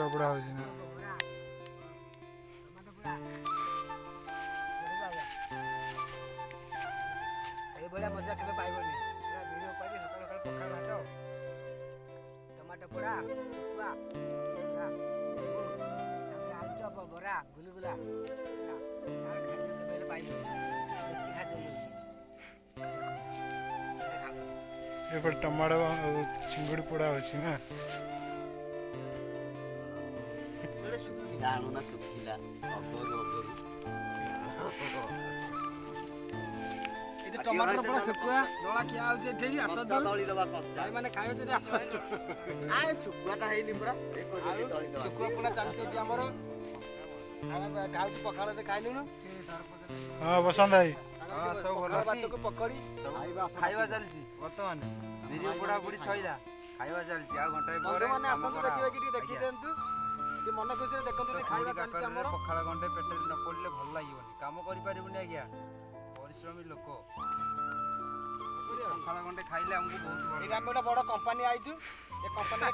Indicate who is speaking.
Speaker 1: ଶୁଖୁଆ ପୋଡ଼ା ହେଉଛି ନା
Speaker 2: ଏଇଭଳିଆ ମଜା କେବେ ପାଇବନି। ପୁରା ଭିଡ଼ିଓ ପାଇକି ସକାଳୁ ସକାଳୁ ପଖାଳ ଭାତ ଟମାଟୋ ପୋଡ଼ା ଶୁଖୁଆ ତାପରେ ଆଳୁଚପ ବରା ଗୁଲୁଗୁଲା ତାର ଖାଦ୍ୟ କେବେ ହେଲେ ପାଇବନି। ଦେଶୀ ଖାଦ୍ୟ ହେଉଛି।
Speaker 1: ଏପଟେ ଟମାଟୋ ଆଉ ଚିଙ୍ଗୁଡ଼ି ପୋଡ଼ା ହେଉଛି ନା
Speaker 3: ଜାଣୁନା ଶୁଖିଲା
Speaker 2: ଟମାଟର ପୋଡ଼ା ଶୁଖୁଆ ଦଳା ଖିଆ ହେଉଛି ଏଠି ଆସନ୍ତୁ ଭାଇମାନେ ଖାଇବେ ଯଦି ଆସନ୍ତୁ।
Speaker 3: ଶୁଖୁଆଟା ହେଇନି ପୁରା
Speaker 2: ଶୁଖୁଆ ପୋଡ଼ା ଚାଲିଛି ଏଠି ଆମର ଆମେ ଖାଉଛୁ ପଖାଳରେ ଖାଇଲୁଣୁ।
Speaker 1: ହଁ ବସନ୍ତ ଭାଇ
Speaker 2: ସବୁ ଭଲ ଭାତକୁ ପକୋଡ଼ି
Speaker 4: ଖାଇବା ଚାଲିଛି ବର୍ତ୍ତମାନ ବିରି ପୋଡ଼ା ପୋଡ଼ି ସଇଲା ଖାଇବା ଚାଲିଛି ଆଉ ଘଣ୍ଟାଏ ପରେ
Speaker 2: ବନ୍ଧୁମାନେ ଆସନ୍ତୁ ଦେଖିବେ କି ଟିକେ ଦେଖି ଦିଅନ୍ତୁ ଟିକେ ମନ ଖୁସିରେ ଦେଖନ୍ତୁ ଟିକେ ଖାଇବା ଚାଲିଛି ଆମର।
Speaker 4: ପଖାଳ ଘଣ୍ଟେ ପେଟରେ ନ ପଡ଼ିଲେ ଭଲ ଲାଗିବନି କାମ କରିପାରିବୁନି ଆଜ୍ଞା ପରିଶ୍ରମୀ ଲୋକ ପଖାଳ ଘଣ୍ଟେ ଖାଇଲେ ଆମକୁ ବହୁତ ଭଲ।
Speaker 2: ଏଇଟା ଆମେ ଗୋଟେ ବଡ଼ କମ୍ପାନୀ ଆଇଛୁ ଏ କମ୍ପାନୀରେ